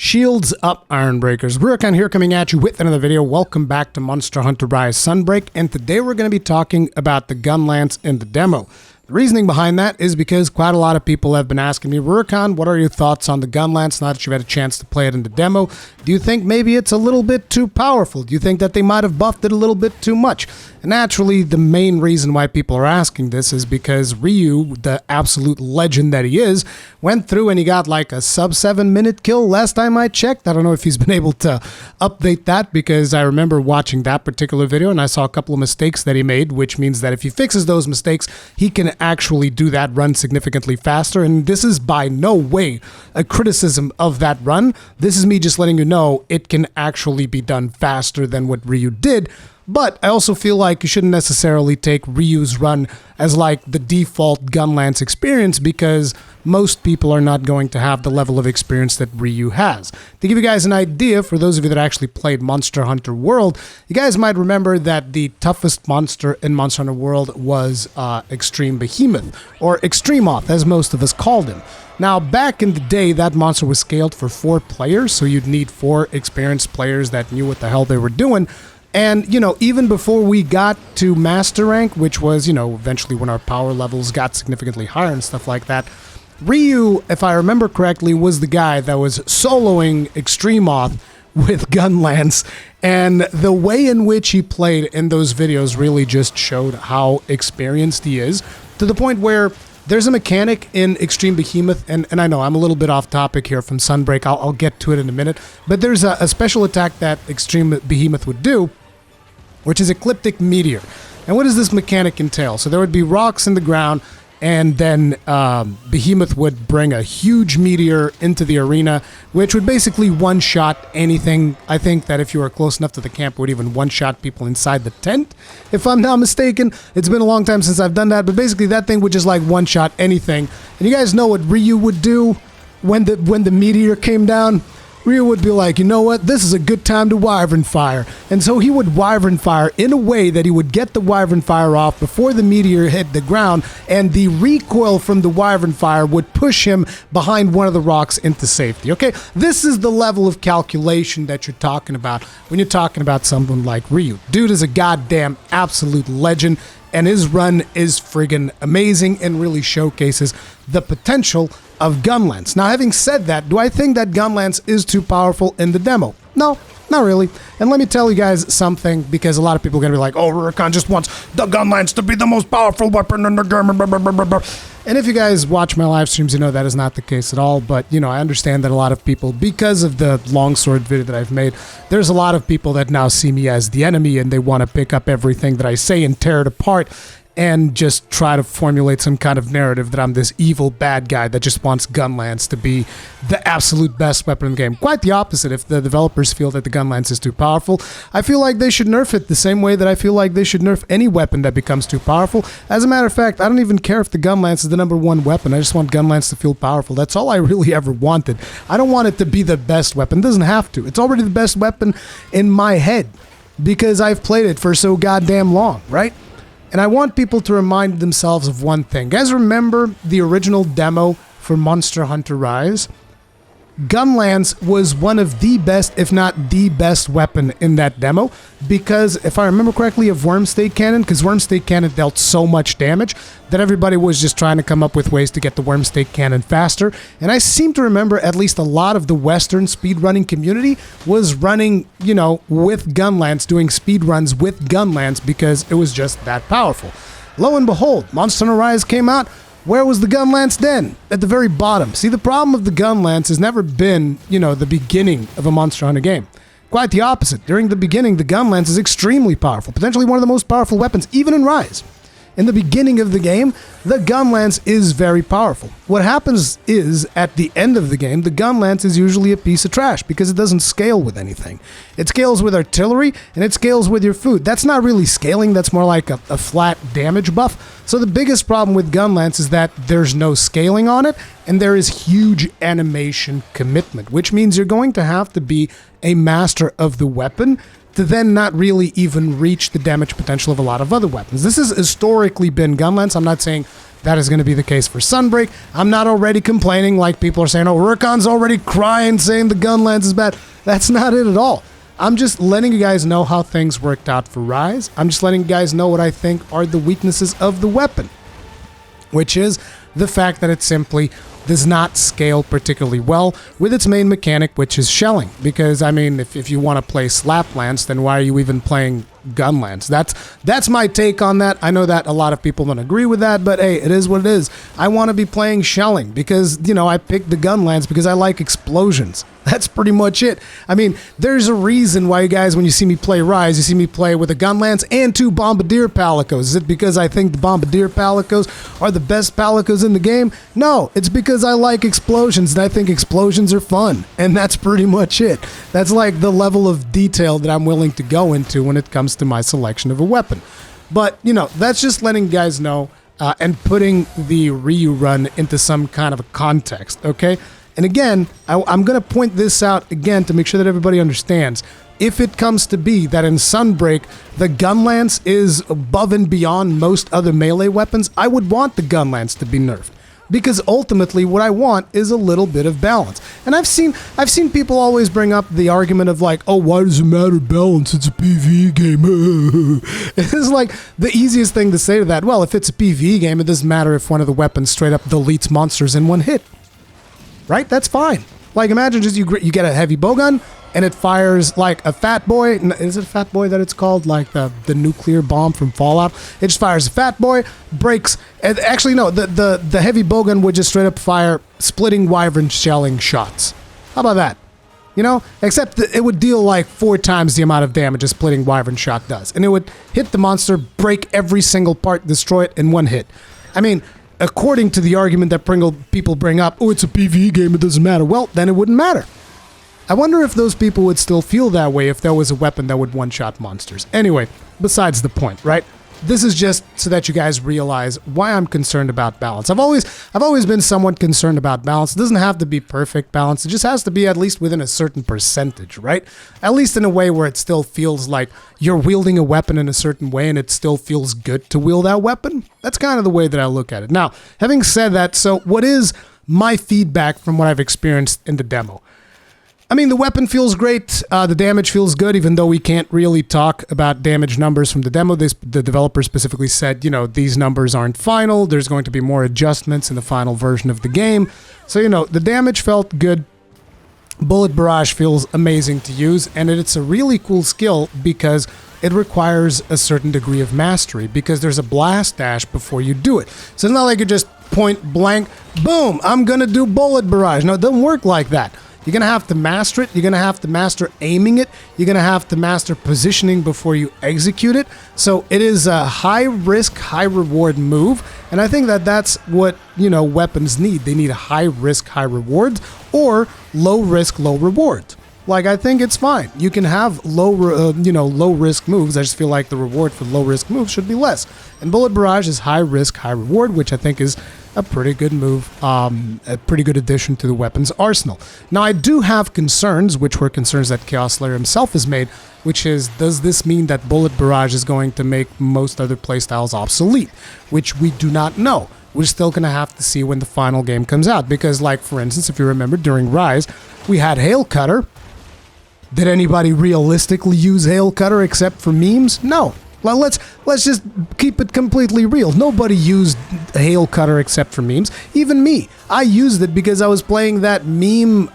Shields up, Iron Breakers. Rurikhan here coming at you with another video. Welcome back to Monster Hunter Rise Sunbreak, and today we're going to be talking about the Gunlance in the demo. The reasoning behind that is because quite a lot of people have been asking me, Rurikhan, what are your thoughts on the Gunlance now that you've had a chance to play it in the demo? Do you think maybe it's a little bit too powerful? Do you think that they might have buffed it a little bit too much? And naturally, the main reason why people are asking this is because Ryu, the absolute legend that he is, went through and he got like a sub 7-minute kill last time I checked. I don't know if he's been able to update that, because I remember watching that particular video and I saw a couple of mistakes that he made, which means that if he fixes those mistakes, he can actually do that run significantly faster. And this is by no way a criticism of that run. This is me just letting you know it can actually be done faster than what Ryu did. But I also feel like you shouldn't necessarily take Ryu's run as like the default Gunlance experience, because most people are not going to have the level of experience that Ryu has. To give you guys an idea, for those of you that actually played Monster Hunter World, you guys might remember that the toughest monster in Monster Hunter World was Extreme Behemoth, or Extremoth, as most of us called him. Now, back in the day, that monster was scaled for 4 players, so you'd need 4 experienced players that knew what the hell they were doing. And, you know, even before we got to Master Rank, which was, you know, eventually when our power levels got significantly higher and stuff like that, Ryu, if I remember correctly, was the guy that was soloing Extremoth with Gunlance. And the way in which he played in those videos really just showed how experienced he is, to the point where there's a mechanic in Extreme Behemoth, and I know I'm a little bit off topic here from Sunbreak, I'll get to it in a minute, but there's a special attack that Extreme Behemoth would do, which is Ecliptic Meteor. And what does this mechanic entail? So there would be rocks in the ground, and then Behemoth would bring a huge meteor into the arena, which would basically one-shot anything. I think that if you were close enough to the camp, it would even one-shot people inside the tent, if I'm not mistaken. It's been a long time since I've done that, but basically that thing would just like one-shot anything. And you guys know what Ryu would do when the meteor came down? Ryu would be like, you know what, this is a good time to Wyvern Fire. And so he would Wyvern Fire in a way that he would get the Wyvern Fire off before the meteor hit the ground, and the recoil from the Wyvern Fire would push him behind one of the rocks into safety. Okay, this is the level of calculation that you're talking about when you're talking about someone like Ryu. Dude is a goddamn absolute legend, and his run is friggin' amazing and really showcases the potential of Gunlance. Now, having said that, do I think that Gunlance is too powerful in the demo? No, not really. And let me tell you guys something, because a lot of people are going to be like, oh, Rurikhan just wants the Gunlance to be the most powerful weapon in the game. And if you guys watch my live streams, you know that is not the case at all. But, you know, I understand that a lot of people, because of the longsword video that I've made, there's a lot of people that now see me as the enemy, and they want to pick up everything that I say and tear it apart and just try to formulate some kind of narrative that I'm this evil bad guy that just wants Gunlance to be the absolute best weapon in the game. Quite the opposite. If the developers feel that the Gunlance is too powerful, I feel like they should nerf it the same way that I feel like they should nerf any weapon that becomes too powerful. As a matter of fact, I don't even care if the Gunlance is the #1 weapon. I just want Gunlance to feel powerful. That's all I really ever wanted. I don't want it to be the best weapon. It doesn't have to. It's already the best weapon in my head, because I've played it for so goddamn long, right? And I want people to remind themselves of one thing. Guys, remember the original demo for Monster Hunter Rise? Gunlance was one of the best, if not the best weapon in that demo, because if I remember correctly, of Worm State Cannon, because Worm State Cannon dealt so much damage that everybody was just trying to come up with ways to get the Worm State Cannon faster. And I seem to remember at least a lot of the Western speedrunning community was running, you know, with Gunlance, doing speedruns with Gunlance, because it was just that powerful. Lo and behold, Monster Hunter Rise came out. Where was the Gunlance then? At the very bottom. See, the problem of the Gunlance has never been, you know, the beginning of a Monster Hunter game. Quite the opposite. During the beginning, the Gunlance is extremely powerful, potentially one of the most powerful weapons, even in Rise. In the beginning of the game, the Gunlance is very powerful. What happens is, at the end of the game, the Gunlance is usually a piece of trash because it doesn't scale with anything. It scales with artillery, and it scales with your food. That's not really scaling, that's more like a flat damage buff. So the biggest problem with Gunlance is that there's no scaling on it, and there is huge animation commitment, which means you're going to have to be a master of the weapon to then not really even reach the damage potential of a lot of other weapons. This has historically been Gunlance. I'm not saying that is going to be the case for Sunbreak. I'm not already complaining like people are saying, oh, Rurikhan's already crying saying the Gunlance is bad. That's not it at all. I'm just letting you guys know how things worked out for Rise. I'm just letting you guys know what I think are the weaknesses of the weapon, which is the fact that it simply does not scale particularly well with its main mechanic, which is shelling. Because, I mean, if you want to play Slap-Lance, then why are you even playing Gunlance? That's my take on that. I know that a lot of people don't agree with that, but hey, it is what it is. I want to be playing shelling because, you know, I picked the Gunlance because I like explosions. That's pretty much it. I mean, there's a reason why you guys, when you see me play Rise, you see me play with a Gunlance and 2 Bombardier Palicos. Is it because I think the Bombardier Palicos are the best Palicos in the game? No, it's because I like explosions and I think explosions are fun. And that's pretty much it. That's like the level of detail that I'm willing to go into when it comes to my selection of a weapon. But, you know, that's just letting you guys know and putting the Ryu run into some kind of a context, okay? And again, I'm going to point this out again to make sure that everybody understands. If it comes to be that in Sunbreak, the Gunlance is above and beyond most other melee weapons, I would want the Gunlance to be nerfed. Because ultimately, what I want is a little bit of balance. And I've seen people always bring up the argument of like, oh, why does it matter balance? It's a PvE game. It's like the easiest thing to say to that. Well, if it's a PvE game, it doesn't matter if one of the weapons straight up deletes monsters in one hit. Right? That's fine. Like, imagine just you get a heavy bowgun and it fires like a fat boy. Is it a fat boy that it's called? Like the nuclear bomb from Fallout. It just fires a fat boy, breaks. And actually, no, the heavy bowgun would just straight up fire splitting wyvern shelling shots. How about that? You know, except that it would deal like 4 times the amount of damage a splitting wyvern shot does. And it would hit the monster, break every single part, destroy it in one hit. I mean, according to the argument that people bring up, oh, it's a PvE game, it doesn't matter. Well, then it wouldn't matter. I wonder if those people would still feel that way if there was a weapon that would one-shot monsters. Anyway, besides the point, right? This is just so that you guys realize why I'm concerned about balance. I've always been somewhat concerned about balance. It doesn't have to be perfect balance. It just has to be at least within a certain percentage, right? At least in a way where it still feels like you're wielding a weapon in a certain way and it still feels good to wield that weapon. That's kind of the way that I look at it. Now, having said that, so what is my feedback from what I've experienced in the demo? I mean, the weapon feels great, the damage feels good, even though we can't really talk about damage numbers from the demo. The developer specifically said, you know, these numbers aren't final, there's going to be more adjustments in the final version of the game. So, you know, the damage felt good. Bullet Barrage feels amazing to use, and it's a really cool skill because it requires a certain degree of mastery, because there's a blast dash before you do it. So it's not like you just point blank, boom, I'm gonna do Bullet Barrage. No, it doesn't work like that. You're going to have to master it. You're going to have to master aiming it. You're going to have to master positioning before you execute it. So it is a high risk, high reward move. And I think that that's what, you know, weapons need. They need a high risk, high rewards, or low risk, low rewards. Like, I think it's fine. You can have low risk moves. I just feel like the reward for low risk moves should be less. And Bullet Barrage is high risk, high reward, which I think is a pretty good move, a pretty good addition to the weapon's arsenal. Now, I do have concerns, which were concerns that Chaos Slayer himself has made, which is, does this mean that Bullet Barrage is going to make most other playstyles obsolete? Which we do not know. We're still going to have to see when the final game comes out. Because, like, for instance, if you remember, during Rise, we had Hail Cutter. Did anybody realistically use Hail Cutter except for memes? No. Well, let's just keep it completely real. Nobody used Hail Cutter except for memes. Even me. I used it because I was playing that meme,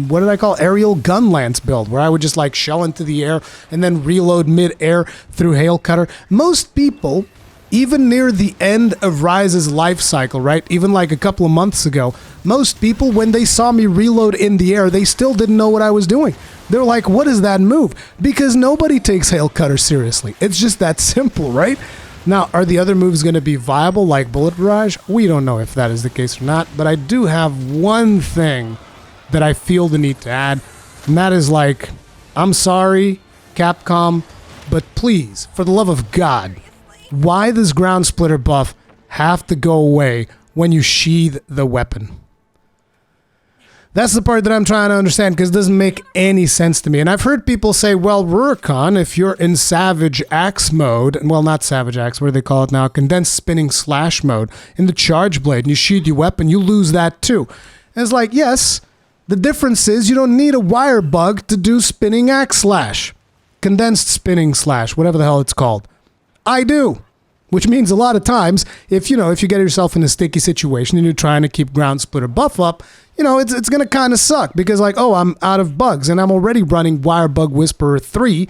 what did I call it? Aerial Gunlance build, where I would just like shell into the air and then reload mid-air through Hail Cutter. Most people, even near the end of Rise's life cycle, right? Even like a couple of months ago, most people, when they saw me reload in the air, they still didn't know what I was doing. They're like, what is that move? Because nobody takes Hail Cutter seriously. It's just that simple, right? Now, are the other moves going to be viable like Bullet Barrage? We don't know if that is the case or not, but I do have one thing that I feel the need to add, and that is like, I'm sorry, Capcom, but please, for the love of God, why does Ground Splitter buff have to go away when you sheath the weapon? That's the part that I'm trying to understand, because it doesn't make any sense to me. And I've heard people say, well, Rurikhan, if you're in Savage Axe mode, well, not Savage Axe, what do they call it now? Condensed Spinning Slash mode, in the Charge Blade, and you sheath your weapon, you lose that too. And it's like, yes, the difference is you don't need a wire bug to do Spinning Axe Slash. Condensed Spinning Slash, whatever the hell it's called. I do. Which means a lot of times, if you get yourself in a sticky situation and you're trying to keep Ground Splitter buff up, it's going to kind of suck, because like, oh, I'm out of bugs and I'm already running Wire Bug Whisperer 3,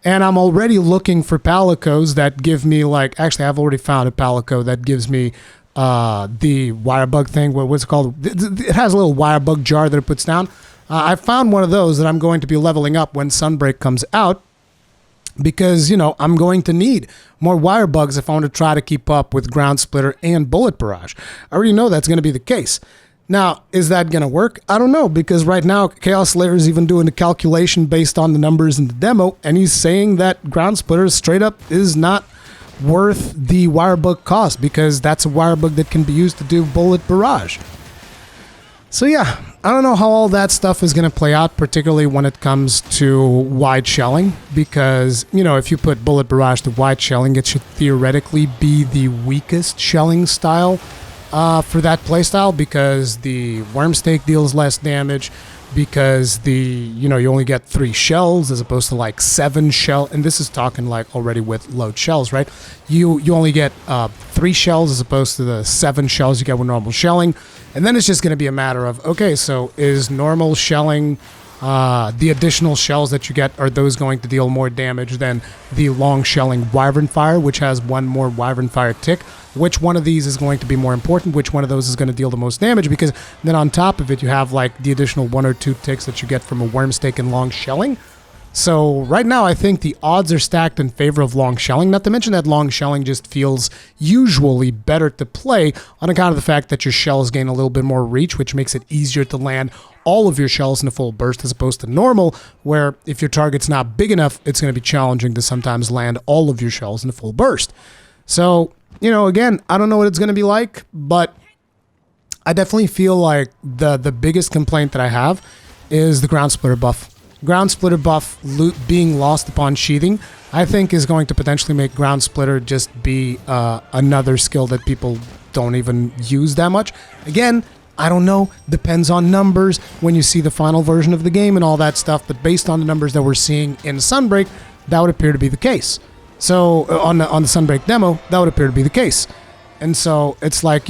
and I'm already looking for palicos that give me like, actually I've already found a palico that gives me the wire bug thing. What's it called? It has a little wire bug jar that it puts down. I found one of those that I'm going to be leveling up when Sunbreak comes out, because, I'm going to need more wire bugs if I want to try to keep up with Ground Splitter and Bullet Barrage. I already know that's going to be the case. Now, is that going to work? I don't know, because right now Chaos Slayer is even doing a calculation based on the numbers in the demo, and he's saying that Ground Splitter straight up is not worth the wire bug cost, because that's a wire bug that can be used to do Bullet Barrage. So yeah, I don't know how all that stuff is going to play out, particularly when it comes to wide shelling, because, if you put Bullet Barrage to wide shelling, it should theoretically be the weakest shelling style for that playstyle, because the Worm Stake deals less damage, because you only get 3 shells as opposed to like 7 shell, and this is talking like already with load shells, right? You only get 3 shells as opposed to the 7 shells you get with normal shelling. And then it's just going to be a matter of, okay, so is normal shelling, the additional shells that you get, are those going to deal more damage than the long shelling Wyvern Fire, which has 1 more Wyvern Fire tick? Which one of these is going to be more important? Which one of those is going to deal the most damage? Because then on top of it, you have like the additional 1 or 2 ticks that you get from a Worm Stake and long shelling. So right now, I think the odds are stacked in favor of long shelling, not to mention that long shelling just feels usually better to play on account of the fact that your shells gain a little bit more reach, which makes it easier to land all of your shells in a full burst as opposed to normal, where if your target's not big enough, it's going to be challenging to sometimes land all of your shells in a full burst. So, again, I don't know what it's going to be like, but I definitely feel like the biggest complaint that I have is the Ground Splitter buff. Ground Splitter buff being lost upon sheathing, I think, is going to potentially make Ground Splitter just be another skill that people don't even use that much. Again, I don't know. Depends on numbers when you see the final version of the game and all that stuff. But based on the numbers that we're seeing in Sunbreak, that would appear to be the case. So on the Sunbreak demo, that would appear to be the case. And so it's like,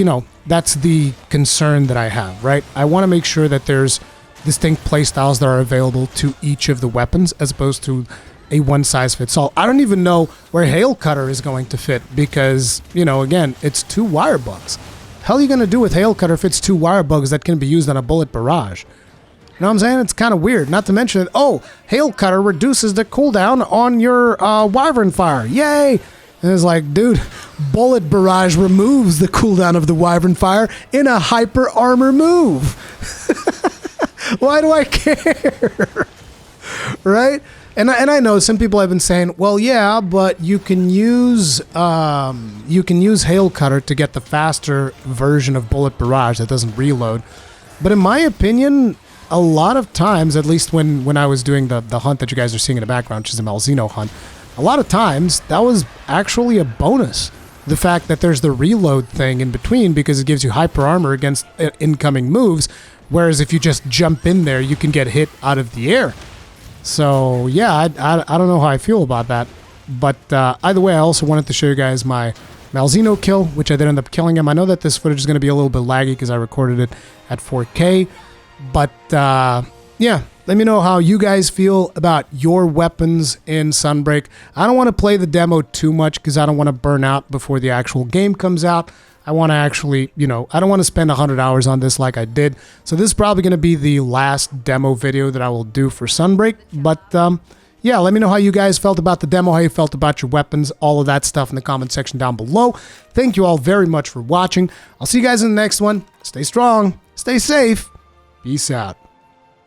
that's the concern that I have, right? I want to make sure that there's distinct playstyles that are available to each of the weapons as opposed to a one-size-fits-all. I don't even know where Hail Cutter is going to fit because, again, it's 2 wire bugs. Hell are you going to do with Hail Cutter if it's 2 wire bugs that can be used on a Bullet Barrage? You know what I'm saying? It's kind of weird. Not to mention that, Hail Cutter reduces the cooldown on your Wyvern Fire. Yay! And it's like, dude, Bullet Barrage removes the cooldown of the Wyvern Fire in a hyper armor move. Why do I care? Right? And I know some people have been saying, well, yeah, but you can use Hail Cutter to get the faster version of Bullet Barrage that doesn't reload. But in my opinion, a lot of times, at least when I was doing the hunt that you guys are seeing in the background, which is a Malzeno hunt, a lot of times that was actually a bonus. The fact that there's the reload thing in between, because it gives you hyper armor against incoming moves, whereas if you just jump in there, you can get hit out of the air. So yeah, I don't know how I feel about that. But either way, I also wanted to show you guys my Malzeno kill, which I did end up killing him. I know that this footage is going to be a little bit laggy because I recorded it at 4K. But yeah, let me know how you guys feel about your weapons in Sunbreak. I don't want to play the demo too much because I don't want to burn out before the actual game comes out. I want to actually, I don't want to spend 100 hours on this like I did. So this is probably going to be the last demo video that I will do for Sunbreak. But yeah, let me know how you guys felt about the demo, how you felt about your weapons, all of that stuff in the comment section down below. Thank you all very much for watching. I'll see you guys in the next one. Stay strong, stay safe. Peace out.